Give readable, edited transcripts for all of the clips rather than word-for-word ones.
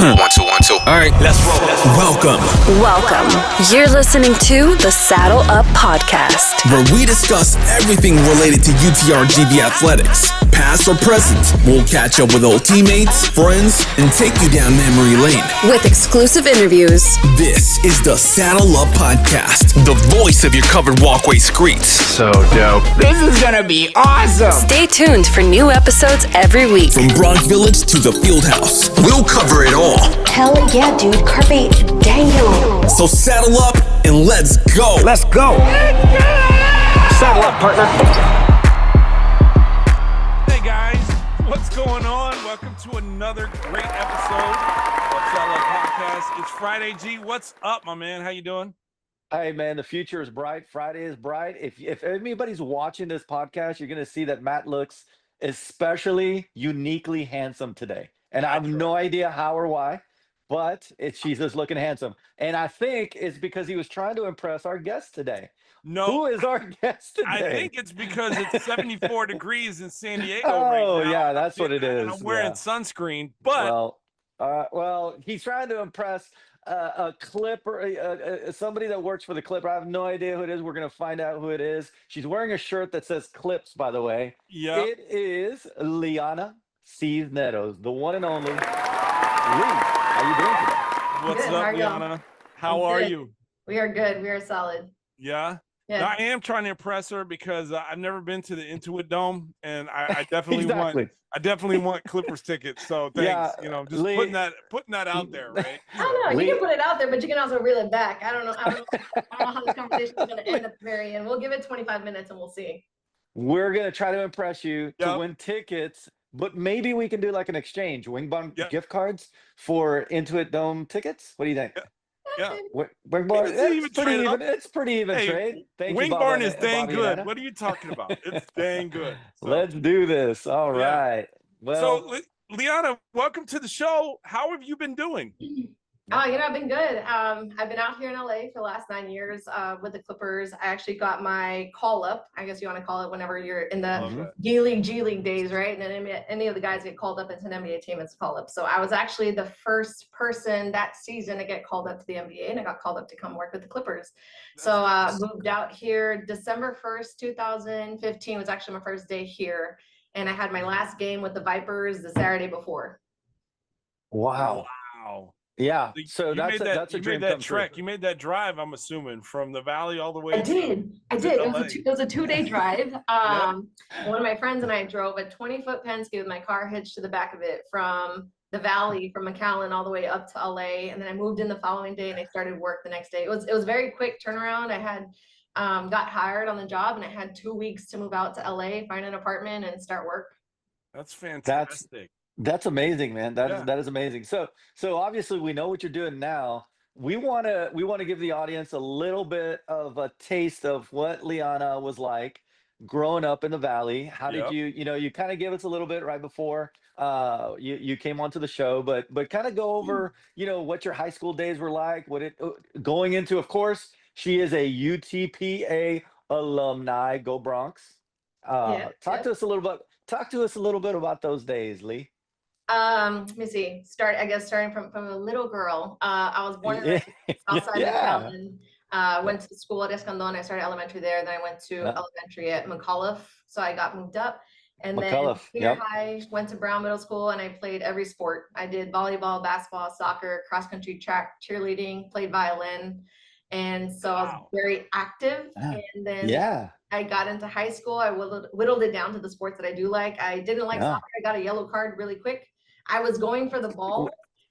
One, two, one, two. All right, let's roll. Welcome. You're listening to the Saddle Up Podcast, where we discuss everything related to UTRGV athletics. Past or present, we'll catch up with old teammates, friends, and take you down memory lane. with exclusive interviews. This is the Saddle Up Podcast. The voice of your covered walkway streets. So dope. This is gonna be awesome. Stay tuned for new episodes every week. From Bronx Village to the Field House, We'll cover it all. Hell yeah, dude. Carpe diem. so saddle up and let's go. Let's go. Saddle up, partner. Hey guys, what's going on? Welcome to another great episode of Saddle Up Podcast. It's Friday, G. What's up, my man? How you doing? Hey man, the future is bright. Friday is bright. If anybody's watching this podcast, you're gonna see that Matt looks especially uniquely handsome today. And I have no idea how or why, but she's just looking handsome. And I think it's because he was trying to impress our guest today. No, Who is our guest today? I think it's because it's 74 degrees in San Diego right Oh, now. yeah, that's what it And is. I'm wearing Yeah. sunscreen, but Well, he's trying to impress a Clipper, somebody that works for the Clipper. I have no idea who it is. We're gonna find out who it is. She's wearing a shirt that says Clips, by the way. yeah, It is Liana Cisneros, the one and only. Lee, how you doing today? what's Good, how up, are y'all? Liana? How I'm are good. you? We are good. We are solid. Yeah. Yeah. I am trying to impress her because I've never been to the Intuit Dome, and I definitely Exactly. want Clippers tickets. So thanks. Yeah, Just Lee- putting that out there, right? I don't know. Lee- You can put it out there, but you can also reel it back. I don't know how this conversation is going to end at the very end. We'll give it 25 minutes and we'll see. We're gonna try to impress you to Yep. win tickets, but maybe we can do like an exchange, Wingbarn Yep. gift cards for Intuit Dome tickets. What do you think? Yeah. Wingbarn, It's even it's pretty trade up. even. It's pretty even Hey, trade. Thank you, Wingbarn is Bobby dang and good. Anna. What are you talking about? It's dang good. So, Let's do this. All Yeah. right. Well, Liana, welcome to the show. How have you been doing? Oh, I've been good. I've been out here in LA for the last 9 years with the Clippers. I actually got my call up, I guess you want to call it, whenever you're in the Okay. D League, G League days, right? And then any of the guys get called up into an NBA team, it's a call up. So I was actually the first person that season to get called up to the NBA, and I got called up to come work with the Clippers. So moved out here December 1st, 2015 was actually my first day here. And I had my last game with the Vipers the Saturday before. wow. Wow. Yeah. So you that's made a, that, that's a you dream made that come true. trek. You made that drive, I'm assuming, from the valley all the way. I did. It LA. was a 2-day drive. One of my friends and I drove a 20-foot Penske with my car hitched to the back of it from the valley, from McAllen all the way up to LA. And then I moved in the following day and I started work the next day. It was very quick turnaround. I had got hired on the job and I had 2 weeks to move out to LA, find an apartment and start work. That's fantastic. That's amazing, man. Yeah. That is amazing. So obviously we know what you're doing now. We want to give the audience a little bit of a taste of what Liana was like growing up in the valley. How did Yep. you kind of give us a little bit right before you came onto the show, but kind of go over, what your high school days were like, what it going into, of course, she is a UTPA alumni. Go Bronx. Talk to us a little bit about those days, Lee. Let me see. Starting from a little girl. I was born and raised outside Yeah. McAllen. Went to school at Escandon. I started elementary there. Then I went to Yeah. elementary at McAuliffe. So I got moved up. And then McAuliffe, junior yep. high, went to Brown Middle School and I played every sport. I did volleyball, basketball, soccer, cross country, track, cheerleading, played violin. And so I was Wow. very active. Ah, And then Yeah. I got into high school. I whittled it down to the sports that I do like. I didn't like Yeah. soccer. I got a yellow card really quick. I was going for the ball.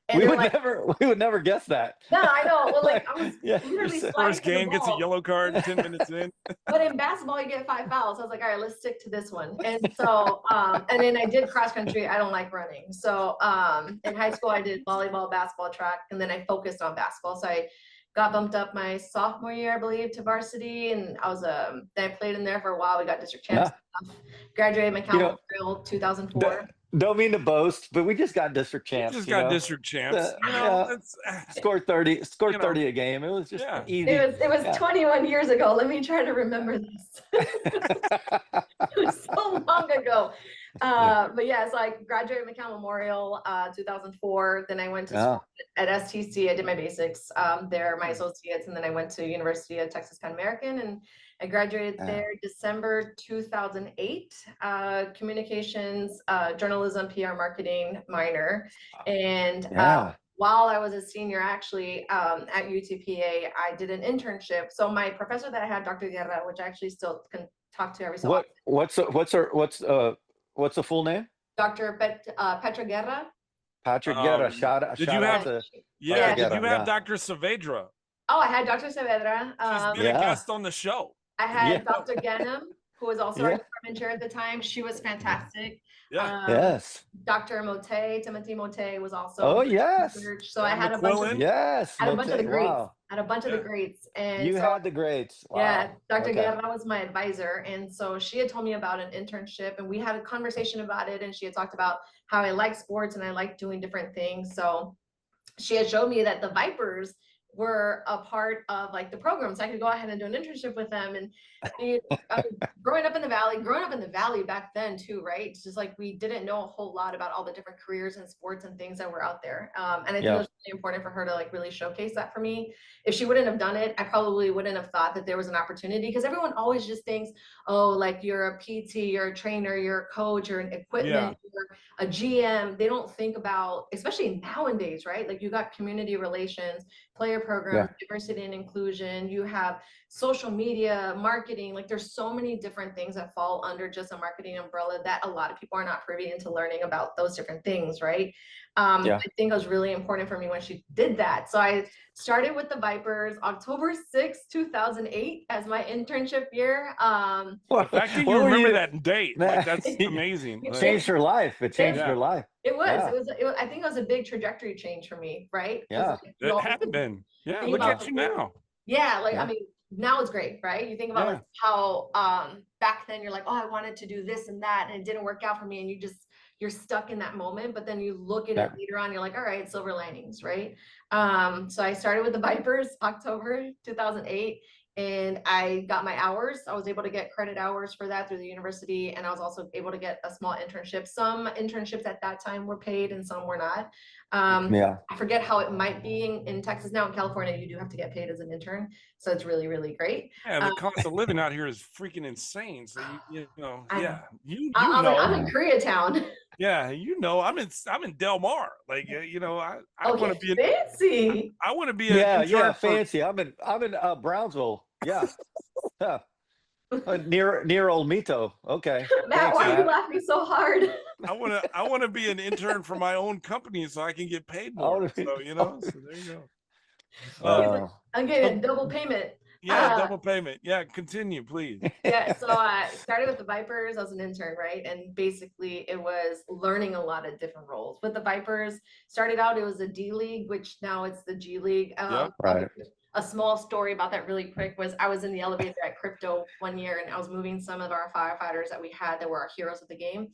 And We then, would like, we would never guess that. no, I know. Well, like I was Yeah, literally you're sliding First for the game gets a ball. yellow card 10 minutes in. But in basketball, you get 5 fouls. I was like, all right, let's stick to this one. And so, and then I did cross country. I don't like running. So in high school, I did volleyball, basketball, track, and then I focused on basketball. So I got bumped up my sophomore year, I believe, to varsity. And I was, then I played in there for a while. We got district champs. and stuff. Graduated McAllen Trail 2004. Don't mean to boast, but we just got district champs. Just you got know? district champs. Yeah. Scored 30 You know. 30 a game. It was just Yeah. easy. It was Yeah. 21 years ago. Let me try to remember this. It was so long ago. But yeah, so I graduated McAllen Memorial 2004. Then I went to Yeah. school at STC. I did my basics there, my associates, and then I went to University of Texas Pan American, and I graduated Yeah. there December 2008. Communications, journalism, PR, marketing minor, and Yeah. while I was a senior, actually at UTPA, I did an internship. So my professor that I had, Dr. Guerra, which I actually still can talk to every so often. What's the full name? Dr. Petra Guerra. Patrick Guerra. Shout out did to you have Dr. did you Guerra, have Dr. Saavedra? Oh, I had Dr. Saavedra. She's been a Yeah. guest on the show. I had Yeah. Dr. Ganem, who was also our Yeah. department chair at the time. She was fantastic. Yeah. Yes. Dr. Timothy Mote was also Oh, yes. research. So I had a bunch of, McAllen. Yes. had a bunch of the Mote. greats. Wow. Had a bunch of the greats. And You so, had the grades. Wow. yeah, Dr. Okay. Guerra was my advisor. And so she had told me about an internship, and we had a conversation about it. And she had talked about how I like sports and I like doing different things. So she had showed me that the Vipers were a part of like the program, so I could go ahead and do an internship with them. And growing up in the valley back then too, right? It's just like we didn't know a whole lot about all the different careers and sports and things that were out there. And I think it was really important for her to like really showcase that for me. If she wouldn't have done it, I probably wouldn't have thought that there was an opportunity, because everyone always just thinks, oh, like you're a PT, you're a trainer, you're a coach, you're an equipment, you're a GM. They don't think about, especially nowadays, right? Like you got community relations, player programs, diversity and inclusion, you have social media, marketing, like there's so many different things that fall under just a marketing umbrella that a lot of people are not privy into learning about those different things, right? I think it was really important for me when she did that. So I started with the Vipers October 6th, 2008 as my internship year. The fact that you remember that date, like that's amazing. It changed her life. It changed her life. It was, I think it was a big trajectory change for me, right? Yeah. Like, It had been. Yeah, look at you now. Yeah, like I mean, now it's great, right? You think about like how back then you're like, oh, I wanted to do this and that, and it didn't work out for me, and you're stuck in that moment. But then you look at it later on, you're like, all right, silver linings, right? So I started with the Vipers October 2008. And I got my hours. I was able to get credit hours for that through the university. And I was also able to get a small internship. Some internships at that time were paid and some were not. I forget how it might be in Texas now. In California, you do have to get paid as an intern. So it's really, really great. Yeah, the cost of living out here is freaking insane. So you know, I'm in Koreatown. Yeah, you know, I'm in Del Mar. Like, you know, I want to be fancy. I want to be fancy. I'm in Brownsville. Yeah. near Old Mito. Okay. Matt, why are you laughing so hard? I want to be an intern for my own company so I can get paid more. So you know, so there you go. I'm getting double payment. Yeah, double payment. Yeah, continue, please. Yeah, so I started with the Vipers. I was an intern, right? And basically it was learning a lot of different roles. With the Vipers, started out, it was the D League, which now it's the G League. Right. A small story about that really quick was I was in the elevator at Crypto one year, and I was moving some of our firefighters that we had that were our heroes of the game.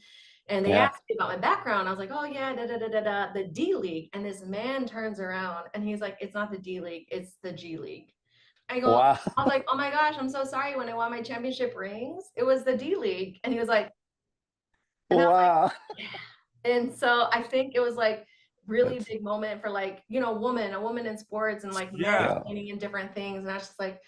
And they asked me about my background. I was like, oh yeah, the D League. And this man turns around and he's like, it's not the D League, it's the G League. I go, I was like, oh my gosh, I'm so sorry. When I won my championship rings, it was the D League. And he was like, and wow. And so I think it was like really big moment for like, you know, a woman in sports and like training in different things. And I was just like,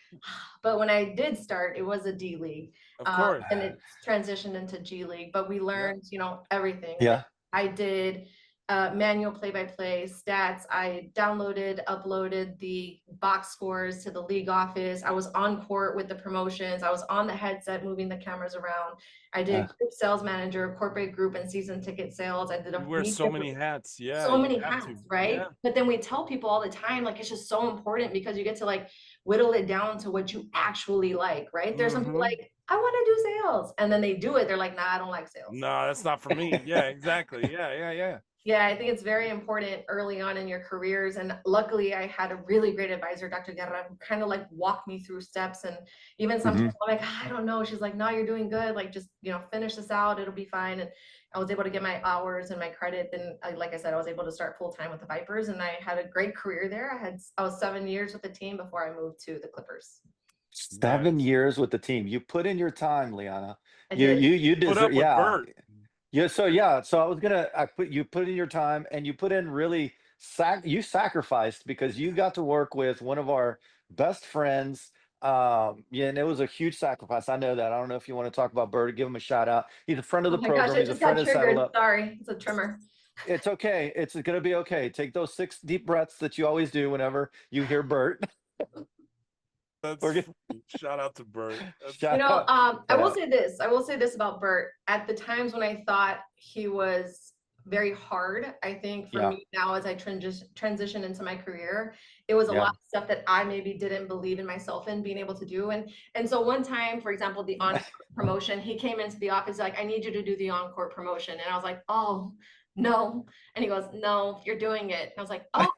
but when I did start, it was a D League. Of course. And it transitioned into G League, but we learned, you know, everything. Yeah. I did manual play-by-play stats. I downloaded, uploaded the box scores to the league office. I was on court with the promotions. I was on the headset moving the cameras around. I did group sales manager, corporate group and season ticket sales. I did you wear so many hats. Yeah. So many hats, right? Yeah. But then we tell people all the time, like, it's just so important because you get to like whittle it down to what you actually like, right? There's some people like, I want to do sales. And then they do it. They're like, nah, I don't like sales. No, that's not for me. Yeah, exactly. Yeah. Yeah, I think it's very important early on in your careers. And luckily I had a really great advisor, Dr. Guerra, who kind of like walked me through steps. And even sometimes I'm like, I don't know. She's like, no, you're doing good. Like, just, you know, finish this out. It'll be fine. And I was able to get my hours and my credit. And like I said, I was able to start full time with the Vipers, and I had a great career there. I was 7 years with the team before I moved to the Clippers. 7 years with the team. You put in your time, Liana. I You deserve. Yeah. Yeah, so I was gonna you put in your time and you put in really you sacrificed because you got to work with one of our best friends. Yeah, and it was a huge sacrifice. I know that. I don't know if you want to talk about Bird, give him a shout out. He's a friend of Oh the my gosh, program, I he's a just got friend of Saddled triggered. Up. Sorry, it's a trimmer. It's okay. It's gonna be okay. Take those 6 deep breaths that you always do whenever you hear Bert. That's We're gonna funny. Shout out to Bert. That's You shout know, out. I Shout will out. say this. I will say this about Bert. At the times when I thought he was very hard, I think for Yeah, me now as I transition into my career, it was a lot yeah. of stuff that I maybe didn't believe in myself in being able to do. And so one time, for example, the on promotion, he came into the office like, I need you to do the on-court promotion. And I was like, oh no. And he goes, no, you're doing it. And I was like, oh.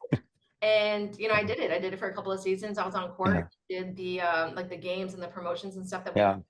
And I did it. I did it for a couple of seasons. I was on Yeah, court, did the like the games and the promotions and stuff that we yeah, did.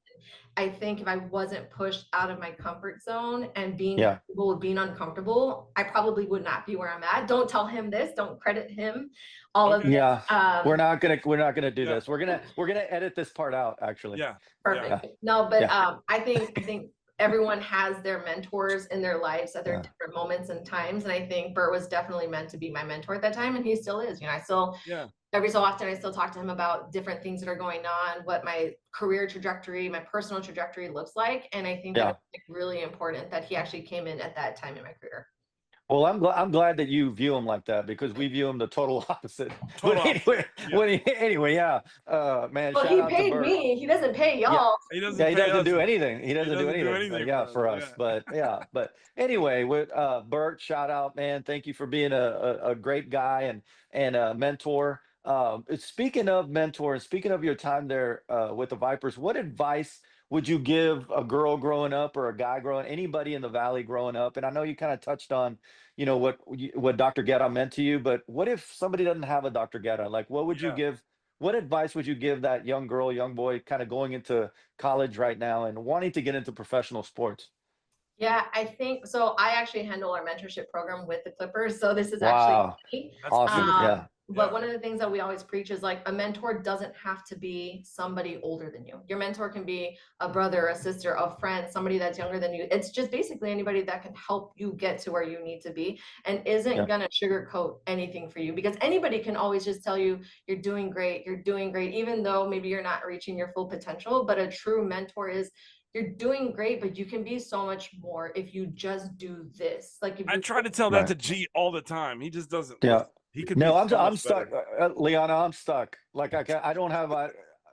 I think if I wasn't pushed out of my comfort zone and being yeah. comfortable with being uncomfortable, I probably would not be where I'm at. Don't tell him this, don't credit him, all of okay. this. Yeah, Um, we're not gonna do Yeah. this. We're gonna edit this part out, actually. Yeah. Yeah. Perfect. No, but Yeah, I think everyone has their mentors in their lives at their yeah, different moments and times. And I think Bert was definitely meant to be my mentor at that time, and he still is. I still Yeah. every so often I still talk to him about different things that are going on, what my career trajectory, my personal trajectory looks like. And I think that yeah. it's like really important that he actually came in at that time in my career. Well, I'm glad that you view him like that because we view him the total opposite. But Total opposite. anyway, Yeah. anyway, yeah. Man, Well, shout he out to paid Bert. me. He doesn't pay Yeah, y'all. He doesn't yeah. He pay doesn't us. do anything. He doesn't do doesn't do anything. anything Yeah, for for us. us. Yeah. But yeah, but anyway, with Bert, shout out, man. Thank you for being a great guy and a mentor. Speaking of mentors, speaking of your time there with the Vipers, what advice would you give a girl growing up or a guy anybody in the Valley growing up? And I know you kind of touched on, what Dr. Guetta meant to you, but what if somebody doesn't have a Dr. Guetta? Like, what would you Yeah. give? What advice would you give that young girl, young boy, kind of going into college right now and wanting to get into professional sports? Yeah, I think so. I actually handle our mentorship program with the Clippers. So this is actually Wow, me. That's awesome. beautiful. Yeah, But Yeah. one of the things that we always preach is like a mentor doesn't have to be somebody older than you. Your mentor can be a brother, a sister, a friend, somebody that's younger than you. It's just basically anybody that can help you get to where you need to be and isn't yeah, gonna sugarcoat anything for you, because anybody can always just tell you you're doing great, even though maybe you're not reaching your full potential. But a true mentor is, you're doing great, but you can be so much more if you just do this. Like if I you try to tell that right. to G all the time. He just doesn't Yeah. listen. He could be No, so I'm much better. stuck, Liana. I'm stuck. Like I don't have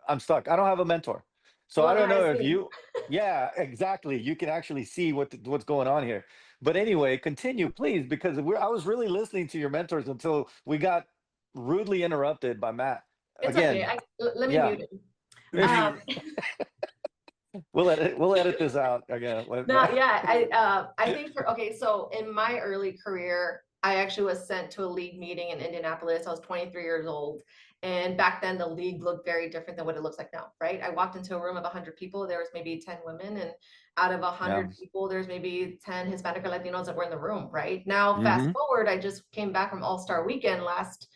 I'm stuck. I don't have a mentor, so I well, don't now I know if see. you. Yeah, exactly. You can actually see what's going on here. But anyway, continue, please, because I was really listening to your mentors until we got rudely interrupted by Matt. It's okay. Again, Let me yeah, mute it. Um, we'll edit this out again. No, yeah, I think okay, so in my early career, I actually was sent to a league meeting in Indianapolis. I was 23 years old. And back then the league looked very different than what it looks like now, right? I walked into a room of 100 people, there was maybe 10 women, and out of Yeah. 100 people, there's maybe 10 Hispanic or Latinos that were in the room, right? Now, fast Mm-hmm. forward, I just came back from All-Star Weekend last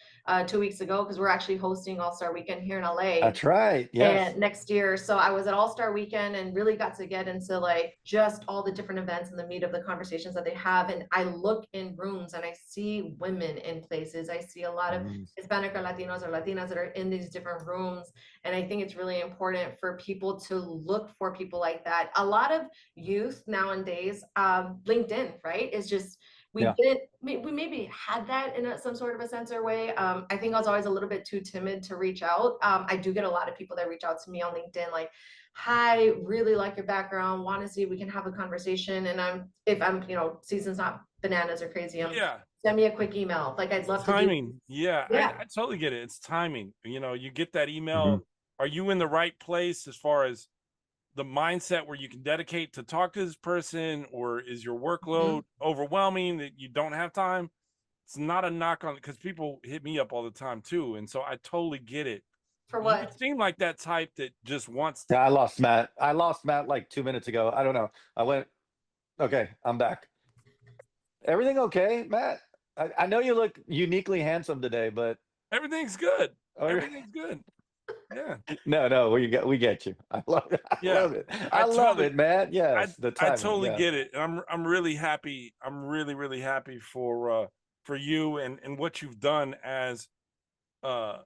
2 weeks ago, because we're actually hosting All-Star Weekend here in LA. That's right. Yes. And next year, so I was at All-Star Weekend and really got to get into like just all the different events and the meat of the conversations that they have. And I look in rooms and I see women in places. I see a lot of Mm, Hispanic or Latinos that are in these different rooms. And I think it's really important for people to look for people like that. A lot of youth nowadays, LinkedIn, right, is just we yeah. didn't we maybe had that in some sort of a sensor way. I think I was always a little bit too timid to reach out. I do get a lot of people that reach out to me on LinkedIn like, hi, really like your background, want to see if we can have a conversation. And if I'm season's not bananas or crazy, Yeah. send me a quick email. Like, I'd love to do. Timing. Yeah. Yeah. I totally get it. It's timing. You get that email. Mhm. Are you in the right place as far as the mindset where you can dedicate to talk to this person, or is your workload overwhelming that you don't have time? It's not a knock on, because people hit me up all the time too. And so I totally get it. For You what? seem like that type that just wants to. Yeah, I lost Matt. I lost Matt like 2 minutes ago. I don't know. I went. Okay, I'm back. Everything okay, Matt? I know you look uniquely handsome today, but Everything's good. oh, Everything's good. Yeah. No, we get you. I love it. I Yeah. love it. I love it, man. I Yes, the I timing. totally Yeah. get it. And I'm really happy. I'm really happy for you and what you've done as uh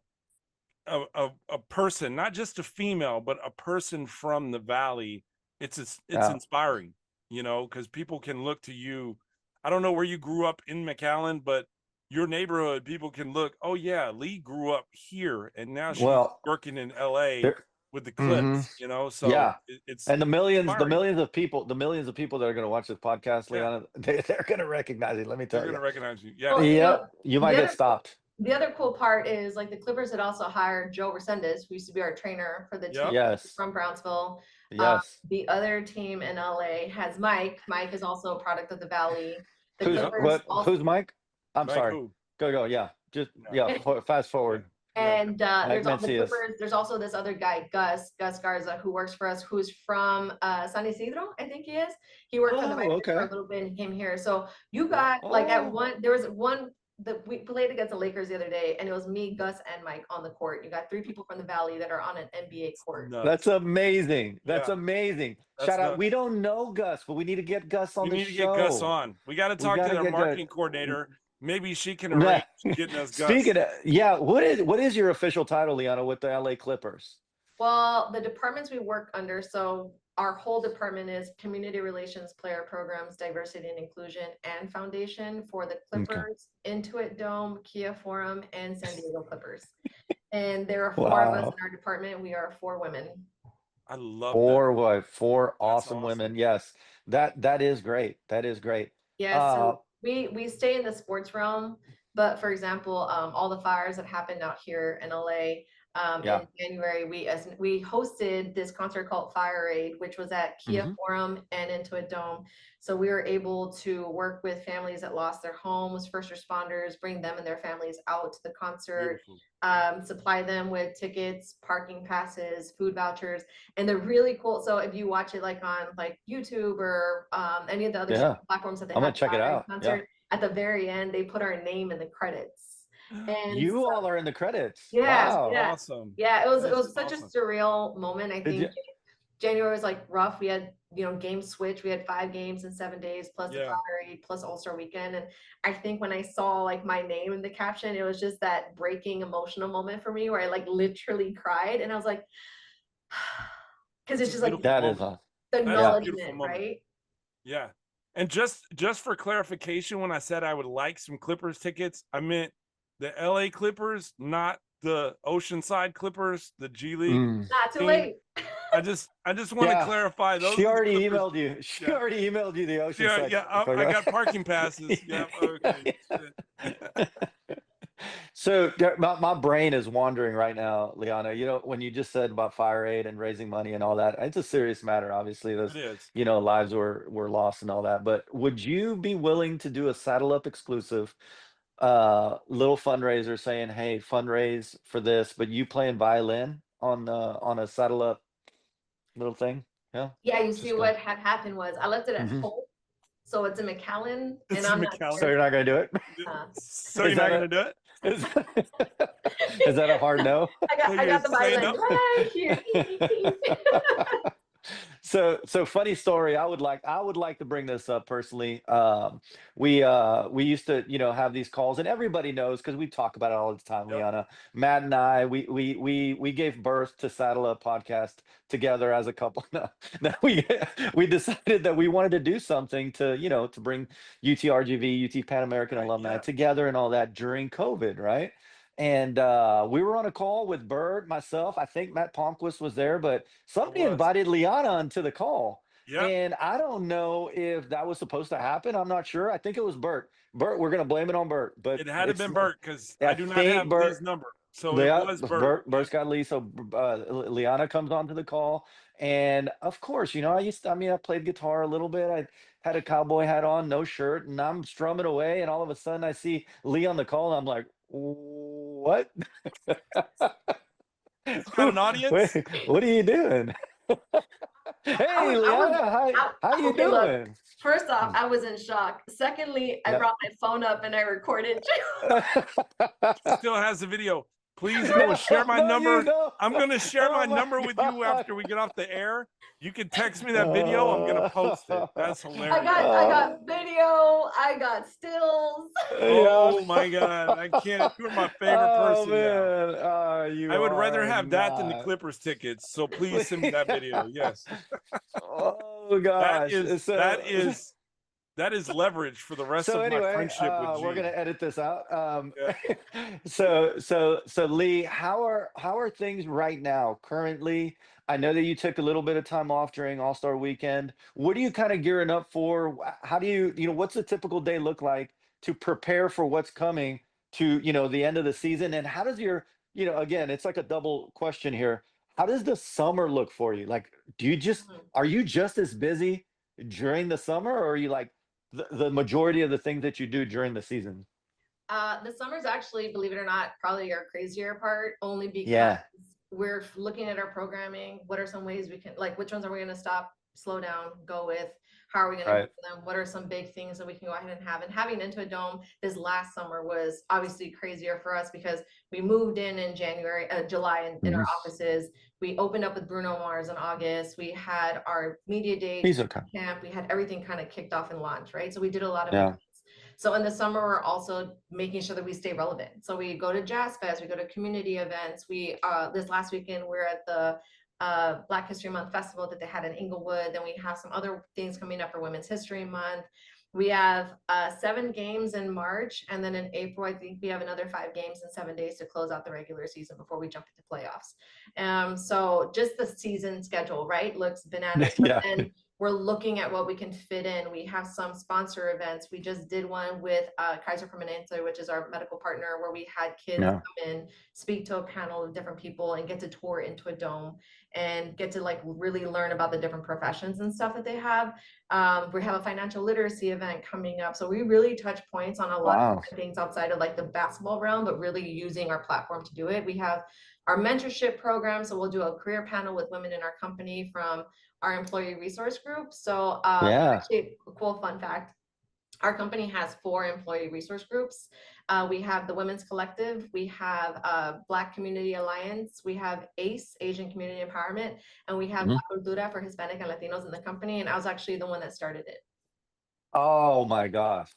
a person, not just a female, but a person from the valley. It's Yeah. inspiring, you know, because people can look to you. I don't know where you grew up in McAllen, but your neighborhood, people can look, oh yeah, Lee grew up here and now she's Well, working in LA there. with the hmm Clips, you know. So Yeah. it's And the inspiring. millions of people, that are going to watch this podcast, Yeah, Liana, they're going to recognize it. Let me they're tell you. gonna recognize you. Yeah, Well, for you sure. know, Yep. You might the get other stopped. the other cool part is like the Clippers had also hired Joe Resendez, who used to be our trainer for the team Yep. Yes. from Brownsville. Yes. The other team in LA has Mike. Mike is also a product of the Valley. The Who's Yep. Clippers also, who's Mike? I'm Mike sorry. who? Go. Yeah. Just Yeah. fast Yeah. forward. Yeah. and Mike there's all the Mencius. Clippers. There's also this other guy, Gus Garza, who works for us, who's from San Isidro, I think he is. He worked for the Vikings for Okay. a little bit and he came here. So you Yeah. got like at Oh, one, there was one that we played against the Lakers the other day, and it was me, Gus, and Mike on the court. You got 3 people from the Valley that are on an NBA court. that's Nuts. amazing. That's Yeah. amazing. That's Shout out. nuts. We don't know Gus, but we need to get Gus on We the need to get Gus show. on. We got to We talk got to to our get marketing Gus. coordinator. Maybe she can Nah. arrange getting us Gus. Speaking of, yeah, what is your official title, Liana, with the LA Clippers? Well, the departments we work under, so our whole department is community relations, player programs, diversity and inclusion, and foundation for the Clippers, Intuit Dome, Kia Forum, and San Diego Clippers. And there are 4 of us Wow. in our department. We are 4 women. I love Four that. what? Four That's awesome women. Yes, that is great. That is great. Yeah, so we stay in the sports realm, but for example, all the fires that happened out here in LA, Yeah. in January, we hosted this concert called Fire Aid, which was at Kia Mhm. Forum and Intuit Dome. So we were able to work with families that lost their homes, first responders, bring them and their families out to the concert, Beautiful. supply them with tickets, parking passes, food vouchers, and they're really cool. So if you watch it like on like YouTube or any of the other Yeah. platforms that they I'm gonna have check it Fire Aid out. Yeah. concert, at the very end they put our name in the credits. And You so, all are in the credits. yeah, Wow. yeah. Awesome. Yeah, it was That's such awesome. a surreal moment. I Did think you? January was like rough. We had, games switch. We had 5 games in 7 days, plus the Yeah. Fire Aid, plus All-Star Weekend. And I think when I saw like my name in the caption, it was just that breaking emotional moment for me where I like literally cried. And I was like, because it's just like Beautiful That is moment. the That's a beautiful acknowledgement, moment. right? Yeah. And just for clarification, when I said I would like some Clippers tickets, I meant the LA Clippers, not the Oceanside Clippers, the G League Not too team. late. I just want to Yeah. clarify those. She are the already Clippers. emailed you. She Yeah. already emailed you the ocean Yeah, section. yeah. I got parking passes. Yeah. Okay. So my brain is wandering right now, Liana. When you just said about Fire Aid and raising money and all that, it's a serious matter. Obviously, those It is. lives were lost and all that. But would you be willing to do a Saddle Up exclusive little fundraiser saying, "Hey, fundraise for this," but you playing violin on a Saddle Up little thing? Yeah. Yeah, you Just see go. what had happened was I left it at Mhm. home. So it's in McAllen, It's and in I'm not McAllen. So sure. you're not gonna do it? So Is you're not that gonna do it? Is that a hard no? I got the Say violin no? right here. So funny story. I would like to bring this up personally. We used to have these calls, and everybody knows because we talk about it all the time. Yep. Liana, Matt, and I we gave birth to Saddle Up Podcast together as a couple. No, we decided that we wanted to do something to to bring UTRGV, UT Pan American Right, alumni yeah. together and all that during COVID, right? And we were on a call with Bird, myself. I think Matt Palmquist was there, but somebody was. invited Liana onto the call. Yep. And I don't know if that was supposed to happen. I'm not sure. I think it was Bert. Bert, we're gonna blame it on Bert. But It had to been Bert because I I do not think have Lee's number. So it was Bert. Bert's got Lee. So Liana comes onto the call, and of course, I played guitar a little bit. I had a cowboy hat on, no shirt, and I'm strumming away, and all of a sudden I see Lee on the call, and I'm like, what? It's got an audience. Wait, what are you doing? Hey, Liana, how you okay, look, doing? first off, I was in shock. Secondly, I Yeah. brought my phone up and I recorded you. Still has the video. Please, I will share my No, number. you don't. I'm going to share Oh my my number with you God. after we get off the air. You can text me that video. I'm going to post it. That's hilarious. I got video. I got stills. Oh my God. I can't. You're my favorite Oh person now. man, you I would rather are have that than the not. Clippers tickets. So please send me that video. Yes. Oh gosh. That is leverage for the rest So of my anyway, friendship with we're G. gonna edit this out. Yeah. So Lee, how are things right now currently? I know that you took a little bit of time off during All-Star weekend. What are you kind of gearing up for? How do you what's a typical day look like to prepare for what's coming to, the end of the season? And how does your, again, it's like a double question here. How does the summer look for you? Like, are you just as busy during the summer, or are you like the majority of the things that you do during the season? The summer's actually, believe it or not, probably our crazier part, only because Yeah. we're looking at our programming. What are some ways we can, like, which ones are we going to stop, slow down, go with? How are we going to Right. do them? What are some big things that we can go ahead and have? And having Into a Dome this last summer was obviously crazier for us because we moved in July in our Mhm. offices. We opened up with Bruno Mars in August. We had our media day He's okay. camp. We had everything kind of kicked off and launched, right? So we did a lot of Yeah. events. So in the summer, we're also making sure that we stay relevant. So we go to Jazz Fest, we go to community events. We this last weekend we're at the Black History Month festival that they had in Inglewood. Then we have some other things coming up for Women's History Month. We have 7 games in March, and then in April, I think we have another 5 games in 7 days to close out the regular season before we jump into playoffs. So just the season schedule, right, looks bananas. Yeah. But then we're looking at what we can fit in. We have some sponsor events. We just did one with Kaiser Permanente, which is our medical partner, where we had kids Yeah. come in, speak to a panel of different people, and get to tour Into a Dome and get to like really learn about the different professions and stuff that they have. We have a financial literacy event coming up. So we really touch points on a lot Wow. of different things outside of like the basketball realm, but really using our platform to do it. We have our mentorship program. So we'll do a career panel with women in our company from our employee resource group. So Yeah. actually a cool fun fact, our company has 4 employee resource groups. We have the Women's Collective, we have Black Community Alliance, we have ACE, Asian Community Empowerment, and we have Mhm. La Cultura for Hispanic and Latinos in the company. And I was actually the one that started it. Oh my gosh.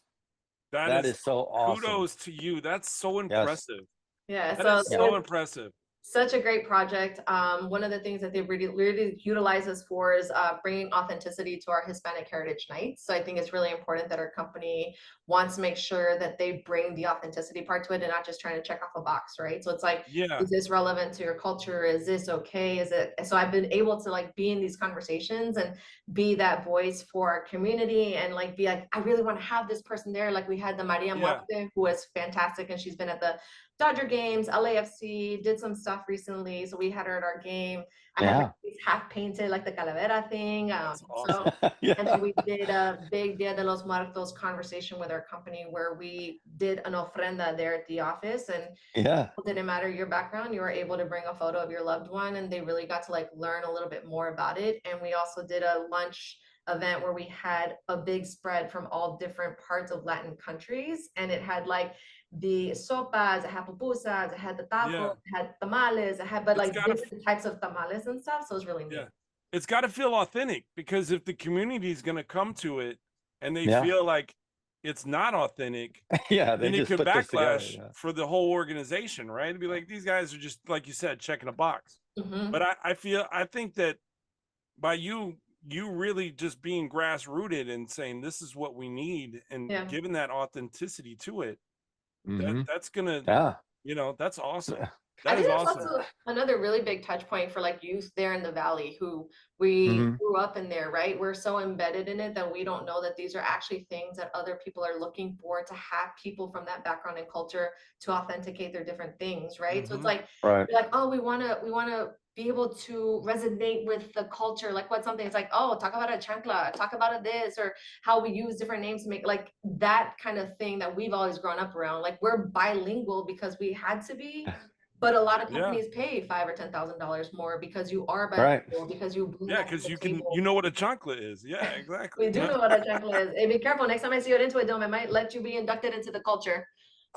That That is is so awesome. kudos to you. That's so Yes. impressive. Yeah, That so is so impressive. such a great project. One of the things that they really utilize us for is bringing authenticity to our Hispanic Heritage Nights. So I think it's really important that our company wants to make sure that they bring the authenticity part to it and not just trying to check off a box, right? So it's like, Yeah. is this relevant to your culture? Is this okay? Is it? So I've been able to like be in these conversations and be that voice for our community and like be like, I really want to have this person there. Like we had the Maria Muerte, who was fantastic, and she's been at the Dodger games, LAFC, did some stuff recently. So we had her at our game. I had her half painted like the Calavera thing. That's So, awesome. and then we did a big Dia de los Muertos conversation with our company where we did an ofrenda there at the office. And Yeah. it didn't matter your background, you were able to bring a photo of your loved one, and they really got to like learn a little bit more about it. And we also did a lunch event where we had a big spread from all different parts of Latin countries, and it had like the sopas, it had pupusas, it had the tacos, it had tamales, it had different types of tamales and stuff. So it was really neat. Yeah. It's got to feel authentic, because if the community is going to come to it and they feel like it's not authentic, Yeah, then they it just could put this together. backlash Yeah. for the whole organization, right? It'd be like, these guys are just, like you said, checking a box. But I think that by you really just being grassrooted and saying this is what we need and giving that authenticity to it, that's gonna, that's awesome. I That is think that's awesome. also another really big touch point for like youth there in the Valley who we grew up in there, right? We're so embedded in it that we don't know that these are actually things that other people are looking for, to have people from that background and culture to authenticate their different things, right? So it's like, you're like, oh, we want to be able to resonate with the culture. Like what's something, it's like, oh, talk about a chancla, talk about a this, or how we use different names to make like that kind of thing that we've always grown up around. Like we're bilingual because we had to be. But a lot of companies pay $5,000 or $10,000 more because you are bilingual, because you because you know what a chancla is. Yeah, exactly. We do know what a chancla is. Hey, be careful. Next time I see you into it, Dome, I might let you be inducted into the culture.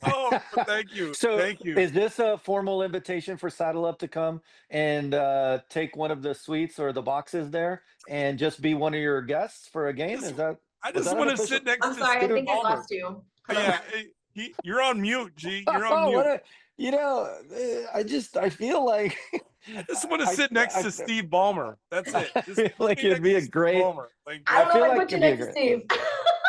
Oh, thank you. So Thank you. is this a formal invitation for Saddle Up to come and take one of the suites or the boxes there and just be one of your guests for a game? Just- I Was just that an want to official? sit next I'm to sorry, I Steve think I Ballmer. lost you. Hold on. Yeah, you're on mute, G. You're on Oh, mute. I feel like I just want to I, sit next I, to Steve Ballmer. That's it. I Just feel put like me it'd next be to a Steve great. Ballmer. Like, I I don't know feel if I like put you it'd be a next to great. Steve.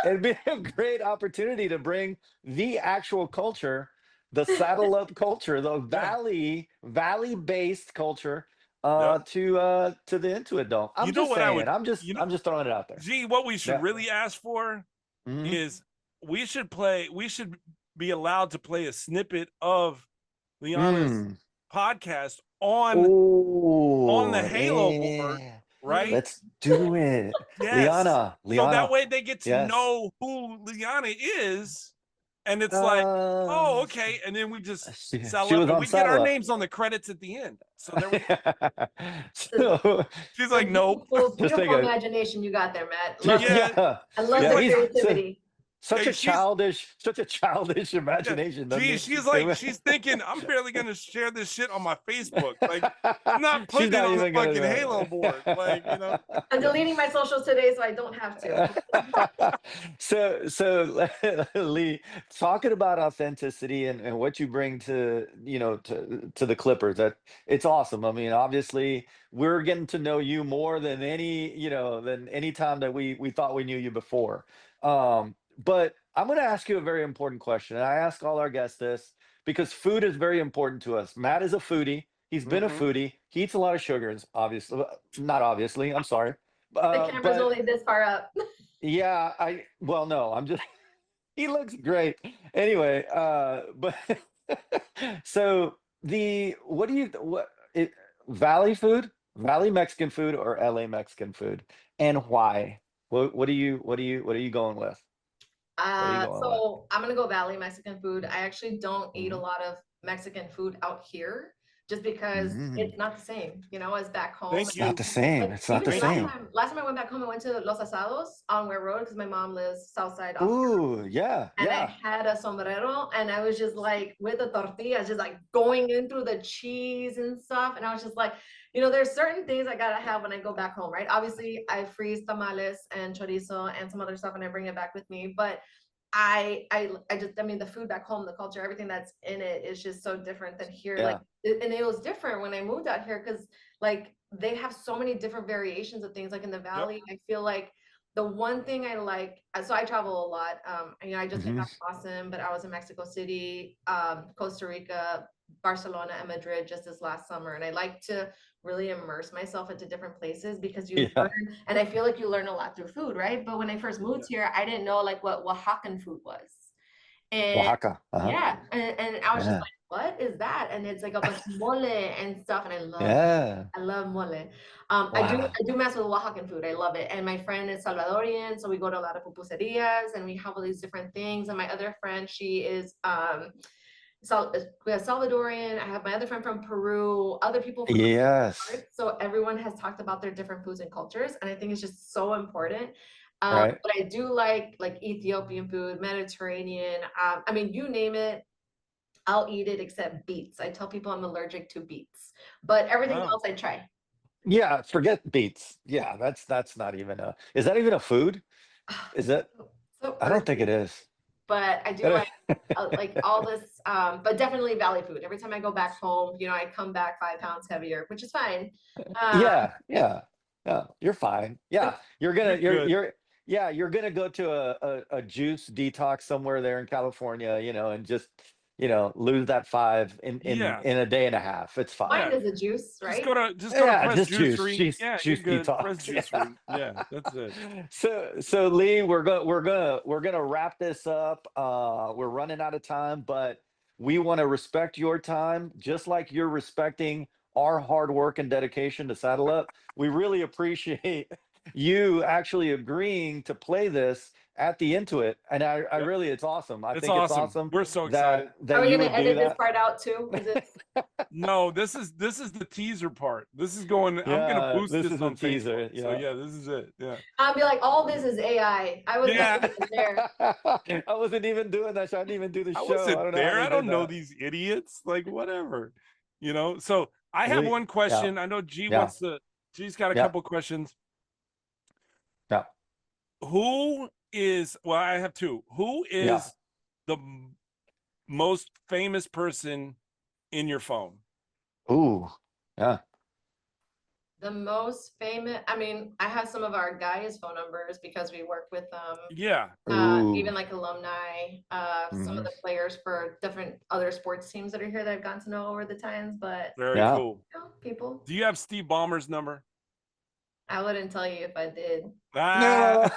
It'd be a great opportunity to bring the actual culture, the Saddle Up culture, the yeah. valley based culture, Yep. to the Intuit Dome. I'm You know just what I saying. would, you know, I'm just throwing it out there. G, what we should Yeah. really ask for Mhm. is we should be allowed to play a snippet of Liana's Mm. podcast on Oh, the Halo board, yeah. right? Let's do it. Yes. So that Liana. way they get to Yes. know who Liana is. And it's like, Uh, oh, okay. And then we just sell she up was and on we get our Saddle Up. names on the credits at the end. So there we go. So, She's The like, nope. beautiful, just take beautiful a imagination you got there, Matt. Love it. Yeah. I love She's that like, creativity. such hey, a childish yeah, imagination, doesn't gee, he? she's like, she's thinking, I'm barely gonna share this shit on my Facebook. Like, I'm not She's putting it not on the even gonna fucking do Halo board. Like, I'm deleting my socials today, so I don't have to. So Lee, talking about authenticity and what you bring to to the Clippers, that it's awesome. I mean, obviously we're getting to know you more than any time that we thought we knew you before. But I'm going to ask you a very important question, and I ask all our guests this because food is very important to us. Matt is a foodie. He's been a Mhm. foodie. He eats a lot of sugars, obviously. Not obviously. I'm sorry. The camera's But only this far up. yeah, well, no, I'm just he looks great. Anyway, but so the what do you what it Valley food, Valley Mexican food or LA Mexican food, and why? What are you going with? What are you going with? So I'm gonna go Valley Mexican food. I actually don't eat a Mhm. lot of Mexican food out here just because Mm. it's not the same, as back home. Thank It's not you. the same. Like It's not even the the same. last time I went back home, I went to Los Asados on Ware Road because my mom lives south side off. Ooh, yeah, And I yeah. had a sombrero and I was just like with the tortillas, just like going in through the cheese and stuff. And I was just like, there's certain things I gotta have when I go back home, right? Obviously, I freeze tamales and chorizo and some other stuff and I bring it back with me. But I mean, the food back home, the culture, everything that's in it is just so different than here. Yeah. Like, and it was different when I moved out here because like they have so many different variations of things. Like in the valley, I feel like the one thing I like, so I travel a lot. I just came Mhm. back from Boston, but I was in Mexico City, Costa Rica, Barcelona, and Madrid just this last summer. And I like to really immerse myself into different places because you Yeah. learn, and I feel like you learn a lot through food, right? But when I first moved here, I didn't know like what Oaxacan food was. And Oaxaca. Uh-huh. yeah, and I was just Yeah. like, what is that? And it's like a bunch of mole and stuff, and Yeah. I love mole. Wow. I do mess with Oaxacan food. I love it. And my friend is Salvadorian, so we go to a lot of pupuserias and we have all these different things. And my other friend, she is we have Salvadorian. I have my other friend from Peru, other people from other Yes. parts. So everyone has talked about their different foods and cultures, and I think it's just so important. Right. But I do like Ethiopian food, Mediterranean. I mean, you name it, I'll eat it except beets. I tell people I'm allergic to beets, but everything Wow. else I try. Yeah, forget beets. Yeah, that's not even a is that even a food? Is it? So I don't think it earthy, is. but I do like all this, but definitely valley food. Every time I go back home, I come back 5 pounds heavier, which is fine. Yeah, yeah. Yeah, you're fine. Yeah, you're gonna You're good. you're gonna go to a juice detox somewhere there in California, and just lose that 5 Yeah. in a day and a half. It's fine. Mine Yeah. is a juice, Just right? go to Yeah, Press just juice, Juicery. juice, Yeah, you're juice good. Press detox. Yeah. Juicery. Yeah, that's it. So Lee, we're gonna wrap this up. We're running out of time, but we want to respect your time, just like you're respecting our hard work and dedication to Saddle Up. We really appreciate you actually agreeing to play this at the Intuit, and I Yep. really, it's awesome. I It's think it's awesome. awesome We're so excited. that Are we you gonna would do edit this that. part out too? Is it? No, this is the teaser part. This is going. I'm gonna Yeah, boost this this is a on teaser. Facebook. So yeah, this is it. Yeah. I'll be like, all this is AI. I was Yeah. not even there. I wasn't even doing that. So I didn't even do the I show. wasn't I don't know how there. they I don't did know that. these idiots. Like whatever, So I have We- one question. I know G Yeah. wants to. G's got a Yeah. couple questions. Yeah. Who is? Well, I have two. Who is Yeah. the most famous person in your phone? Ooh. Yeah. The most famous, I mean, I have some of our guys' phone numbers because we work with them. Yeah. Even like alumni, some of the players for different other sports teams that are here that I've gotten to know over the times, but Very Yeah. cool. people, Do you have Steve Ballmer's number? I wouldn't tell you if I did. Ah.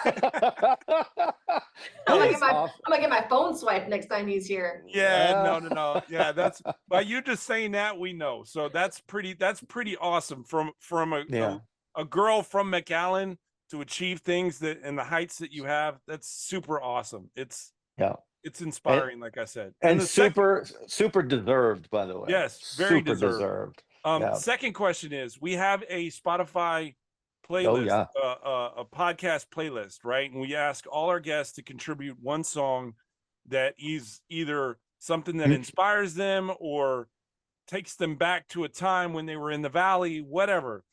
I'm That is gonna get my phone swiped next time he's here. Yeah, no. Yeah, that's by you just saying that we know. So that's pretty awesome from Yeah. a girl from McAllen to achieve things that and the heights that you have. That's super awesome. It's Yeah. inspiring, like I said. And the second, super deserved, by the way. Yes, very super deserved. Yeah. Second question is we have a Spotify playlist, yeah. a podcast playlist, right? And we ask all our guests to contribute one song that is either something that inspires them or takes them back to a time when they were in the valley, whatever.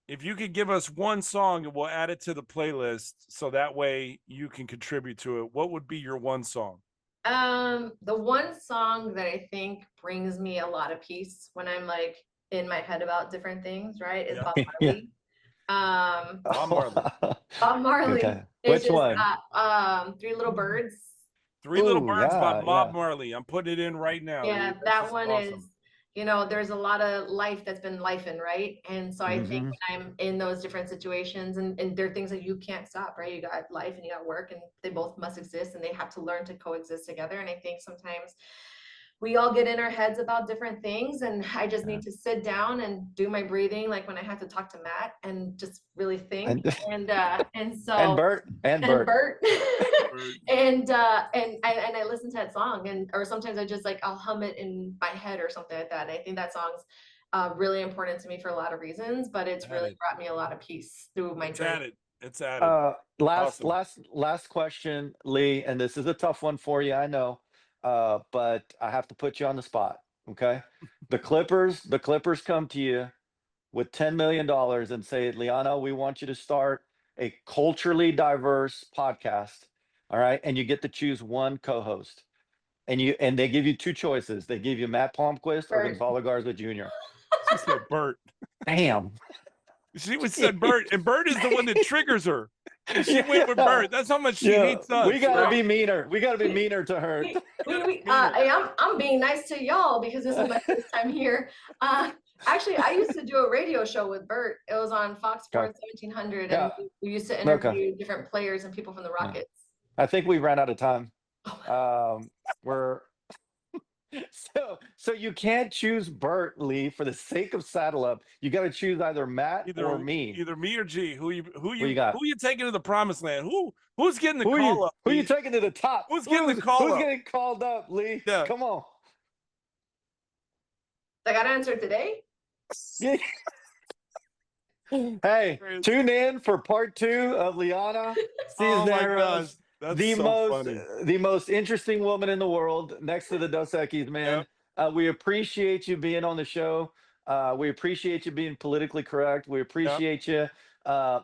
If you could give us one song and we'll add it to the playlist so that way you can contribute to it, what would be your one song? The one song that I think brings me a lot of peace when I'm like in my head about different things, right, is Yeah. Bob Marley. Bob Marley. Bob Marley. Okay. It's Which one? Three Little Birds. Three Little Ooh, Birds by yeah, Bob yeah. Marley. I'm putting it in right now. Yeah, dude. that This one awesome. is, there's a lot of life that's been lifing, right? And so I think when I'm in those different situations and there are things that you can't stop, right? You got life and you got work and they both must exist and they have to learn to coexist together. And I think sometimes we all get in our heads about different things and I just need to sit down and do my breathing, like when I have to talk to Matt and just really think and so And Bert. and I listen to that song or sometimes I just like I'll hum it in my head or something like that. And I think that song's really important to me for a lot of reasons, but it's really brought me a lot of peace through my journey. It's added. Last question, Lee, and this is a tough one for you, I know. But I have to put you on the spot. Okay. The Clippers come to you with $10 million and say, Liana, we want you to start a culturally diverse podcast. All right. And you get to choose one co-host. And they give you two choices. They give you Matt Palmquist or Bert. Gonzalo Garza Jr. She said Bert. Damn. She said Bert, and Bert is the one that triggers her. And she went with Bert. That's how much she hates us. We gotta right? be meaner. We gotta be meaner to her. I'm being nice to y'all because this is my first time here. Actually, I used to do a radio show with Bert. It was on Fox Sports 1700, and we used to interview different players and people from the Rockets. I think we ran out of time. We're so you can't choose Bert, Lee, for the sake of Saddle Up. You got to choose either Matt or me. Either me or G. Who you got? Who you taking to the promised land? Who's getting the call up? Who you taking to the top? Who's getting the call up? Who's getting called up, Lee? Yeah. Come on. I got to answer today. Hey, tune in for part 2 of Liana Cisneros. That's the so funny. The most interesting woman in the world, next to the Dos Equis, man. Yep. We appreciate you being on the show. We appreciate you being politically correct. We appreciate you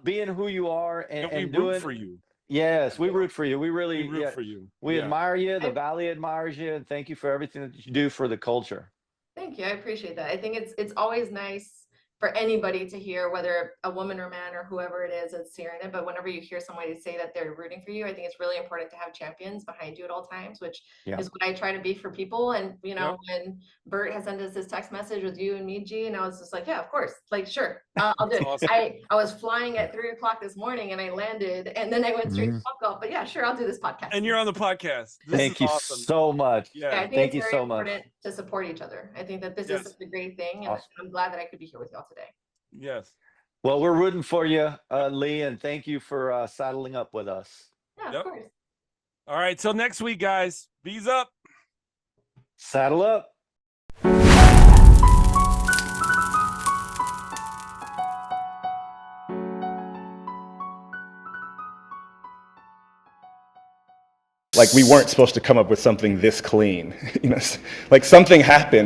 being who you are and we doing root for you. Yes, we root for you. We really root for you. We admire you. The Valley admires you, and thank you for everything that you do for the culture. Thank you. I appreciate that. I think it's always nice for anybody to hear, whether a woman or man or whoever it is that's hearing it. But whenever you hear somebody say that they're rooting for you, I think it's really important to have champions behind you at all times, which is what I try to be for people. And, when Bert has sent us this text message with you and me, G, and I was just like, yeah, of course. Like, sure, I'll do it. Awesome. I was flying at 3:00 this morning and I landed and then I went straight to Buck, but yeah, sure, I'll do this podcast. And you're on the podcast. Thank you awesome. so much. Yeah, I think thank it's you very so much. important to support each other. I think that this is such a great thing, and I'm glad that I could be here with y'all today. Yes. Well, we're rooting for you, Lee, and thank you for saddling up with us. Yeah, Yep. of course. All right, till next week, guys. Bees up. Saddle up. Like we weren't supposed to come up with something this clean, like something happened.